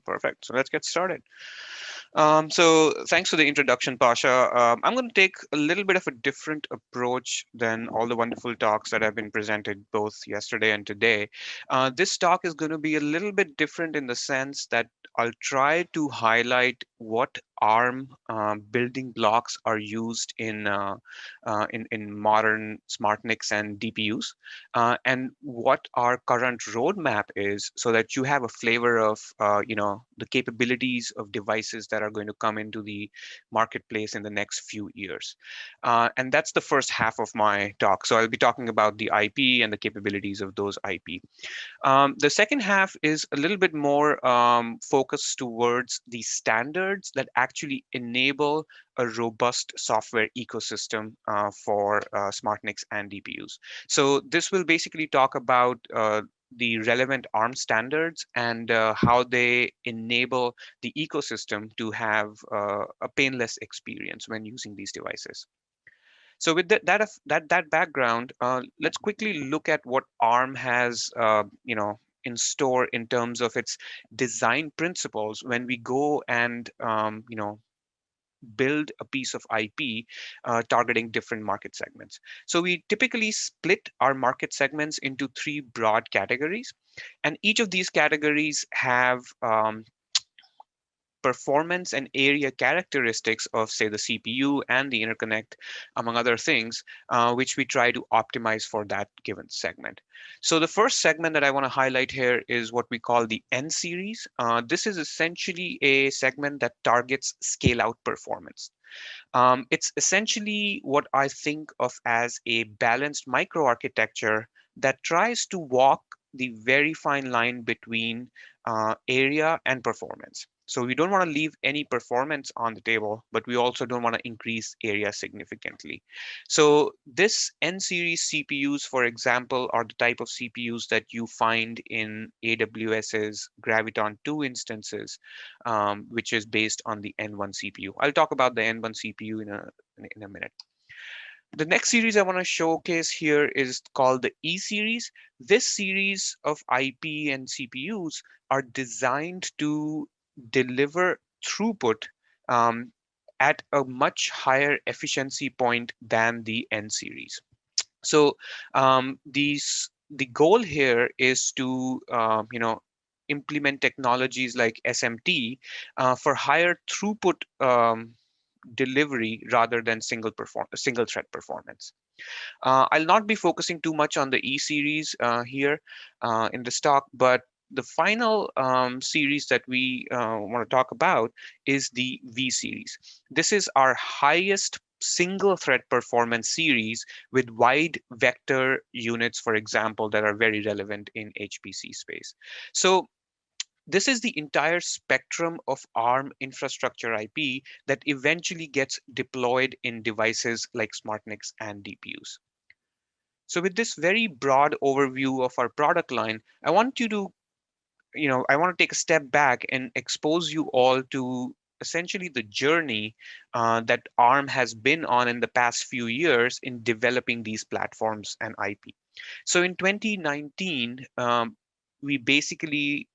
Perfect. So let's get started. So thanks for the introduction, Pasha. I'm going to take a little bit of a different approach than all the wonderful talks that have been presented both yesterday and today. This talk is going to be a little bit different in the sense that I'll try to highlight what ARM building blocks are used in modern SmartNICs and DPUs, and what our current roadmap is, so that you have a flavor of the capabilities of devices that are going to come into the marketplace in the next few years. And that's the first half of my talk. So I'll be talking about the IP and the capabilities of those IP. The second half is a little bit more focused towards the standards that actually enable a robust software ecosystem for SmartNICs and DPUs. So this will basically talk about the relevant ARM standards and how they enable the ecosystem to have a painless experience when using these devices. So with that background, let's quickly look at what ARM has, in store in terms of its design principles when we go and, build a piece of IP targeting different market segments. So we typically split our market segments into three broad categories, and each of these categories have performance and area characteristics of, say, the CPU and the interconnect, among other things, which we try to optimize for that given segment. So the first segment that I want to highlight here is what we call the N series. This is essentially a segment that targets scale out performance. It's essentially what I think of as a balanced microarchitecture that tries to walk the very fine line between area and performance. So we don't want to leave any performance on the table, but we also don't want to increase area significantly. So this N series CPUs, for example, are the type of CPUs that you find in AWS's Graviton 2 instances, which is based on the N1 CPU. I'll talk about the N1 CPU in a minute. The next series I want to showcase here is called the E series. This series of IP and CPUs are designed to deliver throughput at a much higher efficiency point than the N series. So the goal here is to implement technologies like SMT for higher throughput delivery rather than single thread performance. I'll not be focusing too much on the E series here in this talk, but the final series that we want to talk about is the V series. This is our highest single thread performance series with wide vector units, for example, that are very relevant in HPC space. So this is the entire spectrum of ARM infrastructure IP that eventually gets deployed in devices like SmartNICs and DPUs. So with this very broad overview of our product line, I want to take a step back and expose you all to essentially the journey that ARM has been on in the past few years in developing these platforms and IP. So in 2019, we basically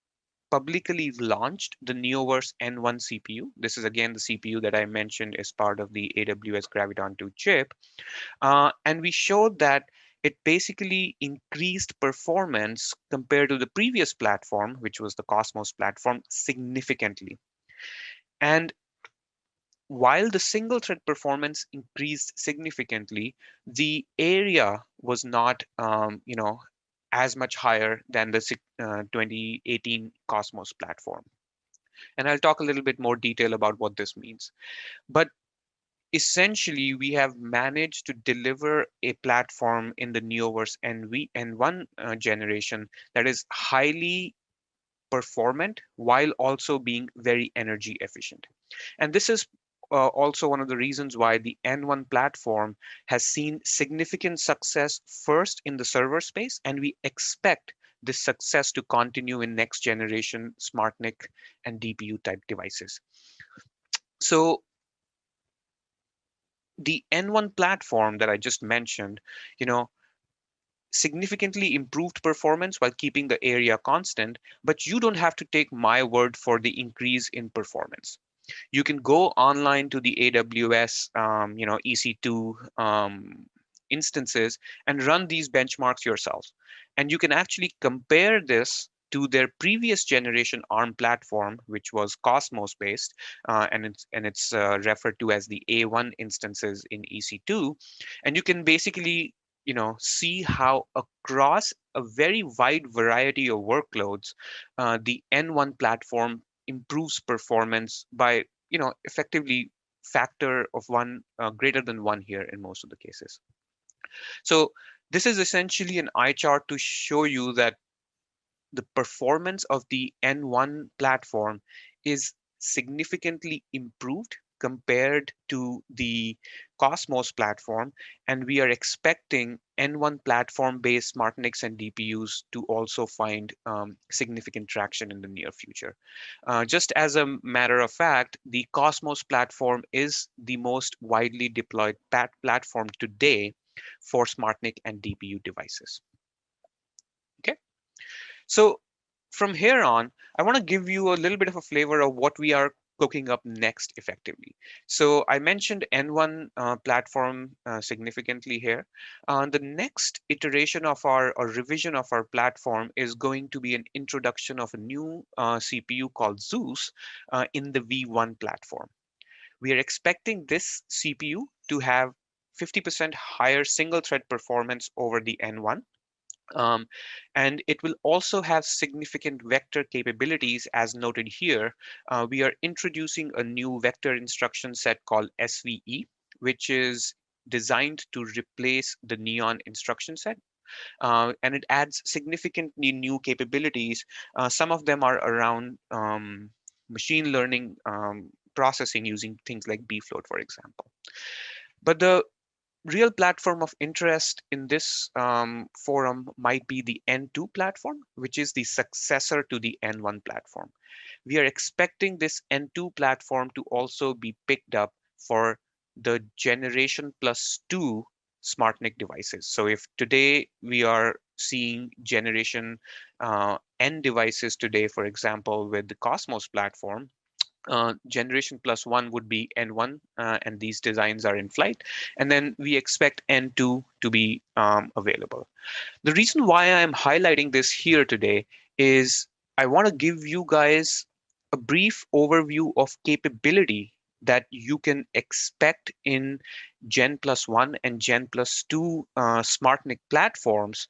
publicly launched the Neoverse N1 CPU. This is again the CPU that I mentioned as part of the AWS Graviton 2 chip. And we showed that it basically increased performance compared to the previous platform, which was the Cosmos platform, significantly. And while the single thread performance increased significantly, the area was not, as much higher than the 2018 Cosmos platform. And I'll talk a little bit more detail about what this means. But essentially, we have managed to deliver a platform in the Neoverse N1 generation that is highly performant while also being very energy efficient. And this is also one of the reasons why the N1 platform has seen significant success first in the server space, and we expect this success to continue in next generation SmartNIC and DPU type devices. So the N1 platform that I just mentioned, significantly improved performance while keeping the area constant, but you don't have to take my word for the increase in performance. You can go online to the AWS, EC2 instances and run these benchmarks yourself. And you can actually compare this to their previous generation ARM platform, which was Cosmos based, and it's referred to as the A1 instances in EC2. And you can basically see how across a very wide variety of workloads, the N1 platform improves performance by effectively factor of one, greater than one here in most of the cases. So this is essentially an eye chart to show you that the performance of the N1 platform is significantly improved compared to the Cosmos platform, and we are expecting N1 platform-based SmartNICs and DPUs to also find significant traction in the near future. Just as a matter of fact, the Cosmos platform is the most widely deployed platform today for SmartNIC and DPU devices. Okay. So from here on, I want to give you a little bit of a flavor of what we are cooking up next effectively. So I mentioned N1 platform significantly here. The next iteration of our or revision of our platform is going to be an introduction of a new CPU called Zeus in the V1 platform. We are expecting this CPU to have 50% higher single thread performance over the N1. And it will also have significant vector capabilities as noted here. We are introducing a new vector instruction set called SVE, which is designed to replace the Neon instruction set. And it adds significantly new capabilities. Some of them are around machine learning processing using things like bfloat, for example. But the real platform of interest in this forum might be the N2 platform, which is the successor to the N1 platform. We are expecting this N2 platform to also be picked up for the generation +2 SmartNIC devices. So if today we are seeing generation N devices today, for example, with the Cosmos platform, generation +1 would be N1, and these designs are in flight. And then we expect N2 to be available. The reason why I'm highlighting this here today is I want to give you guys a brief overview of capability that you can expect in Gen +1 and Gen +2 SmartNIC platforms,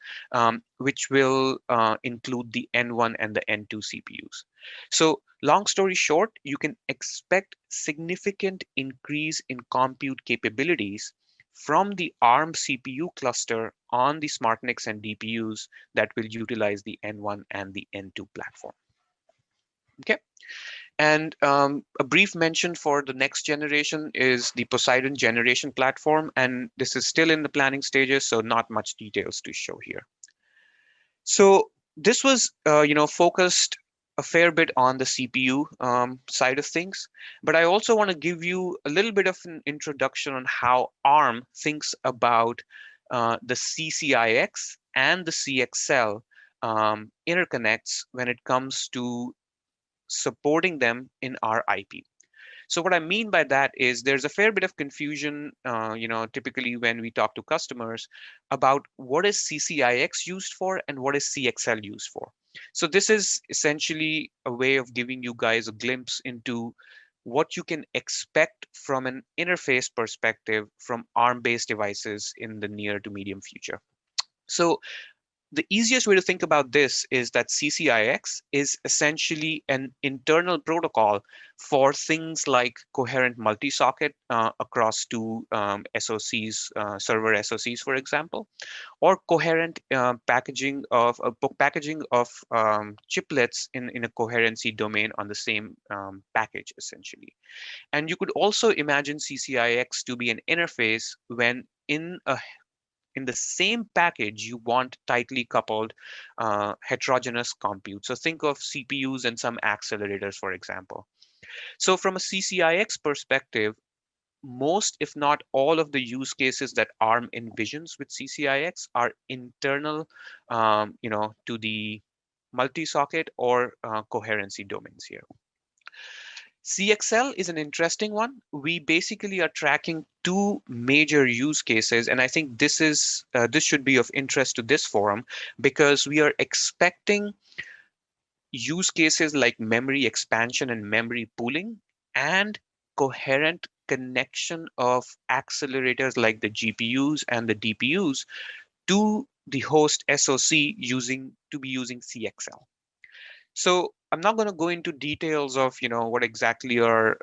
which will include the N1 and the N2 CPUs. So long story short, you can expect significant increase in compute capabilities from the ARM CPU cluster on the SmartNICs and DPUs that will utilize the N1 and the N2 platform. Okay. And a brief mention for the next generation is the Poseidon generation platform. And this is still in the planning stages, so not much details to show here. So this was, focused a fair bit on the CPU side of things, but I also want to give you a little bit of an introduction on how ARM thinks about the CCIX and the CXL interconnects when it comes to supporting them in our IP. So what I mean by that is there's a fair bit of confusion, typically when we talk to customers about what is CCIX used for and what is CXL used for. So this is essentially a way of giving you guys a glimpse into what you can expect from an interface perspective from ARM-based devices in the near to medium future. So the easiest way to think about this is that CCIX is essentially an internal protocol for things like coherent multi-socket across two SoCs, server SoCs, for example, or coherent packaging of chiplets in a coherency domain on the same package, essentially. And you could also imagine CCIX to be an interface when in the same package, you want tightly coupled heterogeneous compute. So think of CPUs and some accelerators, for example. So from a CCIX perspective, most, if not all, of the use cases that ARM envisions with CCIX are internal, to the multi-socket or coherency domains here. CXL is an interesting one. We basically are tracking two major use cases, and I think this should be of interest to this forum because we are expecting use cases like memory expansion and memory pooling and coherent connection of accelerators like the GPUs and the DPUs to the host SoC using CXL. So I'm not going to go into details of what exactly are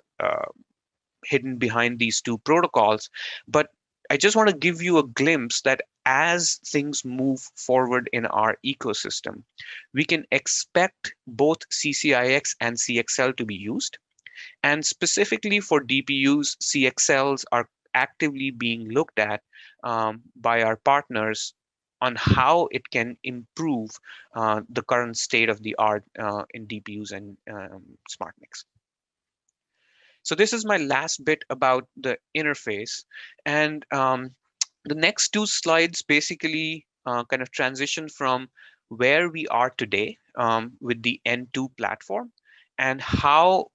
hidden behind these two protocols, but I just want to give you a glimpse that as things move forward in our ecosystem, we can expect both CCIX and CXL to be used. And specifically for DPUs, CXLs are actively being looked at by our partners on how it can improve the current state of the art in DPUs and SmartNICs. So this is my last bit about the interface. And the next two slides basically kind of transition from where we are today with the N2 platform and how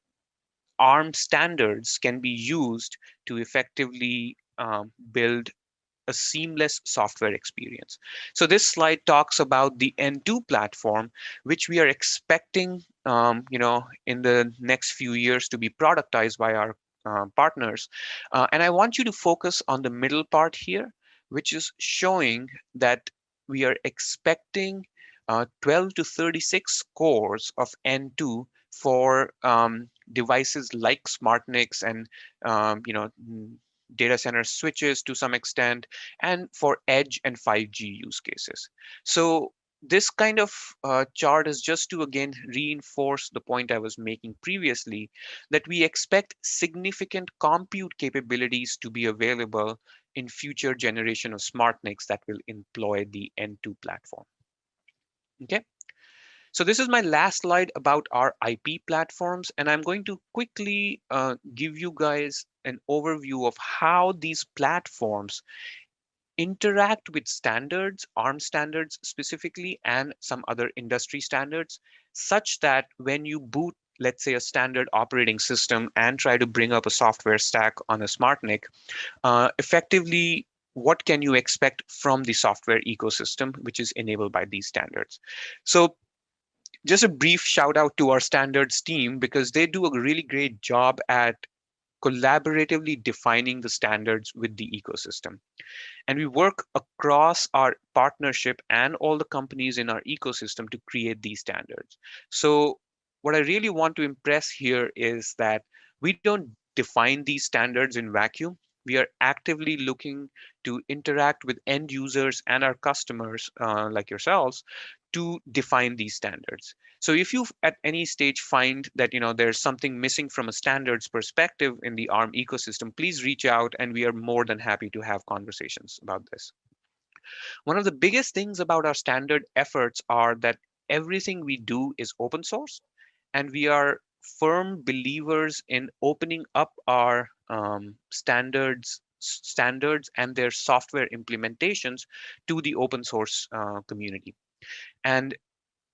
ARM standards can be used to effectively build a seamless software experience. So this slide talks about the N2 platform, which we are expecting, in the next few years to be productized by our partners. And I want you to focus on the middle part here, which is showing that we are expecting 12 to 36 cores of N2 for devices like SmartNICs and data center switches to some extent, and for edge and 5G use cases. So this kind of chart is just to again reinforce the point I was making previously, that we expect significant compute capabilities to be available in future generation of SmartNICs that will employ the N2 platform. Okay. So this is my last slide about our IP platforms, and I'm going to quickly give you guys an overview of how these platforms interact with standards, ARM standards specifically, and some other industry standards, such that when you boot, let's say, a standard operating system and try to bring up a software stack on a SmartNIC, effectively, what can you expect from the software ecosystem, which is enabled by these standards? So just a brief shout out to our standards team because they do a really great job at collaboratively defining the standards with the ecosystem. And we work across our partnership and all the companies in our ecosystem to create these standards. So what I really want to impress here is that we don't define these standards in vacuum. We are actively looking to interact with end users and our customers like yourselves to define these standards. So if you at any stage find that there's something missing from a standards perspective in the ARM ecosystem, please reach out and we are more than happy to have conversations about this. One of the biggest things about our standard efforts are that everything we do is open source, and we are firm believers in opening up our standards and their software implementations to the open source community. And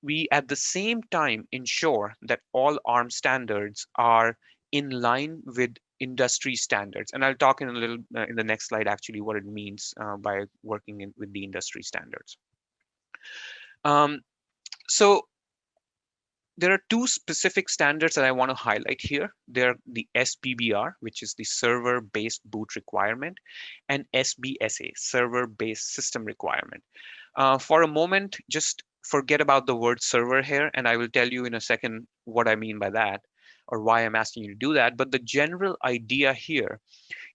we at the same time ensure that all ARM standards are in line with industry standards. And I'll talk in a little in the next slide actually what it means by working with the industry standards. So there are two specific standards that I want to highlight here. They're the Spbr, which is the server-based boot requirement, and SBSA, server-based system requirement. For a moment, just forget about the word server here, and I will tell you in a second what I mean by that or why I'm asking you to do that. But the general idea here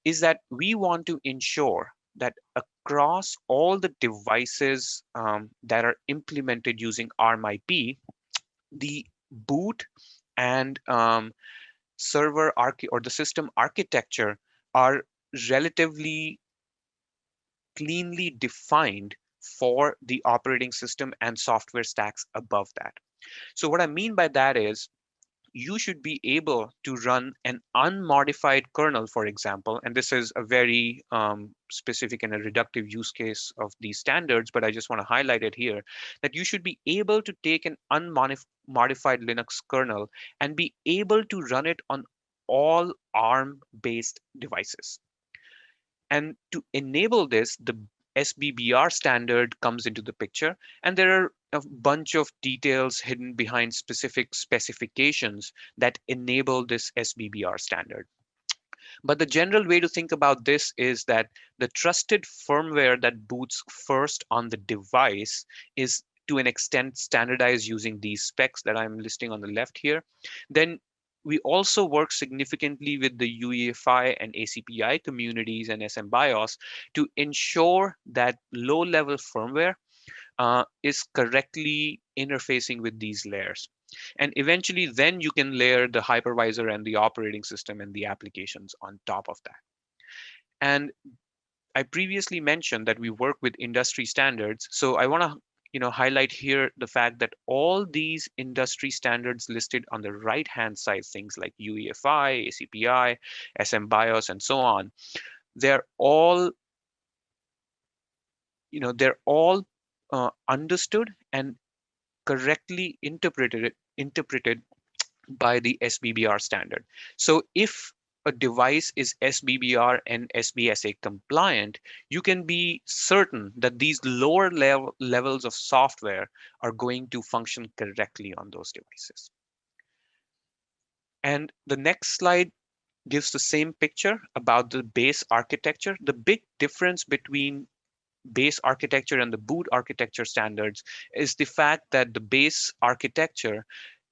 is that we want to ensure that across all the devices that are implemented using ARM IP, the boot and server or the system architecture are relatively cleanly defined for the operating system and software stacks above that. So what I mean by that is you should be able to run an unmodified kernel, for example, and this is a very specific and a reductive use case of these standards, but I just want to highlight it here, that you should be able to take an unmodified Linux kernel and be able to run it on all ARM-based devices. And to enable this, the SBBR standard comes into the picture, and there are a bunch of details hidden behind specific specifications that enable this SBBR standard. But the general way to think about this is that the trusted firmware that boots first on the device is to an extent standardized using these specs that I'm listing on the left here. Then we also work significantly with the UEFI and ACPI communities and SMBIOS to ensure that low-level firmware is correctly interfacing with these layers. And eventually, then you can layer the hypervisor and the operating system and the applications on top of that. And I previously mentioned that we work with industry standards. So I want to highlight here the fact that all these industry standards listed on the right-hand side, things like UEFI, ACPI, SMBIOS, and so on, they're all, they're all understood and correctly interpreted by the SBBR standard. So if a device is SBBR and SBSA compliant, you can be certain that these lower levels of software are going to function correctly on those devices. And the next slide gives the same picture about the base architecture. The big difference between base architecture and the boot architecture standards is the fact that the base architecture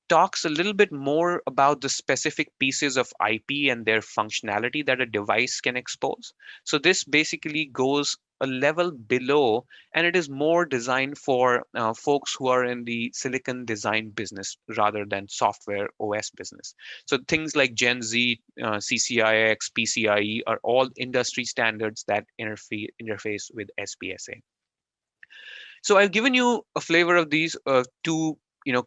talks a little bit more about the specific pieces of IP and their functionality that a device can expose. So this basically goes a level below, and it is more designed for folks who are in the silicon design business rather than software OS business. So things like Gen Z, CCIX, PCIe are all industry standards that interface with SBSA. So I've given you a flavor of these two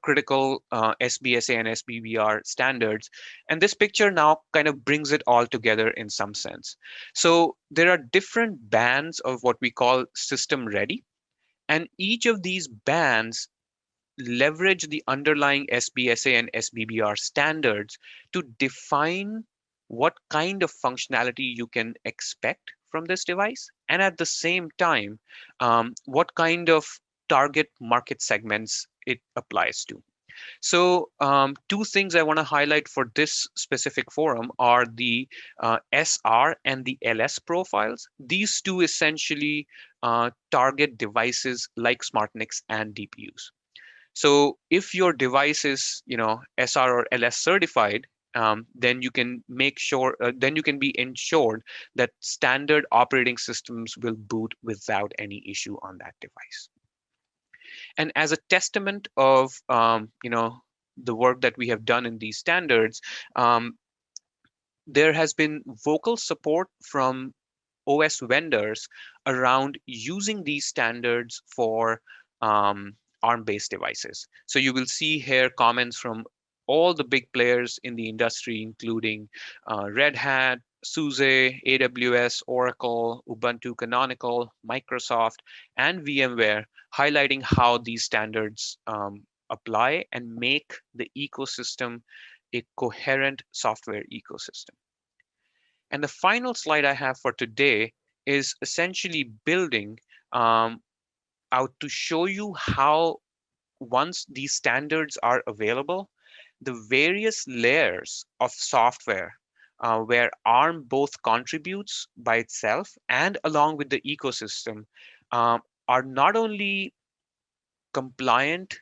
critical SBSA and SBBR standards. And this picture now kind of brings it all together in some sense. So there are different bands of what we call system ready. And each of these bands leverage the underlying SBSA and SBBR standards to define what kind of functionality you can expect from this device, and at the same time, what kind of target market segments it applies to. So two things I want to highlight for this specific forum are the SR and the LS profiles. These two essentially target devices like SmartNICs and DPUs. So if your device is, SR or LS certified, then you can make sure, then you can be ensured that standard operating systems will boot without any issue on that device. And as a testament of, the work that we have done in these standards, there has been vocal support from OS vendors around using these standards for ARM-based devices. So you will see here comments from all the big players in the industry, including Red Hat, SUSE, AWS, Oracle, Ubuntu Canonical, Microsoft, and VMware, highlighting how these standards apply and make the ecosystem a coherent software ecosystem. And the final slide I have for today is essentially building out to show you how, once these standards are available, the various layers of software where ARM both contributes by itself and along with the ecosystem are not only compliant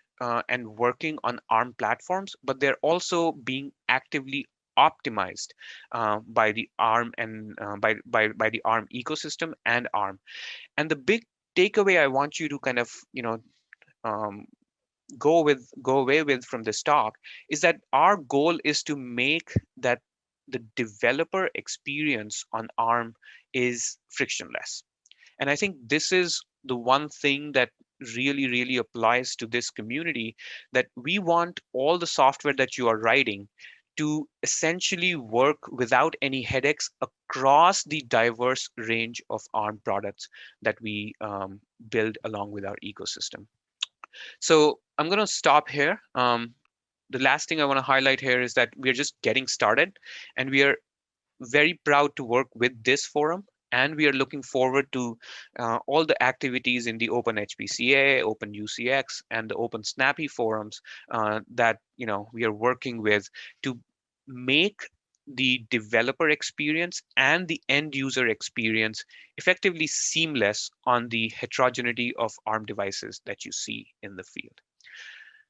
and working on ARM platforms, but they're also being actively optimized by the ARM and by the ARM ecosystem and ARM. And the big takeaway I want you to kind of um, go away with from this talk is that our goal is to make that the developer experience on ARM is frictionless. And I think this is the one thing that really applies to this community, that we want all the software that you are writing to essentially work without any headaches across the diverse range of ARM products that we build along with our ecosystem. So I'm going to stop here. The last thing I want to highlight here is that we're just getting started, and we are very proud to work with this forum. And we are looking forward to all the activities in the Open HPCA, Open UCX, and the Open Snappy forums that we are working with to make the developer experience and the end user experience effectively seamless on the heterogeneity of ARM devices that you see in the field.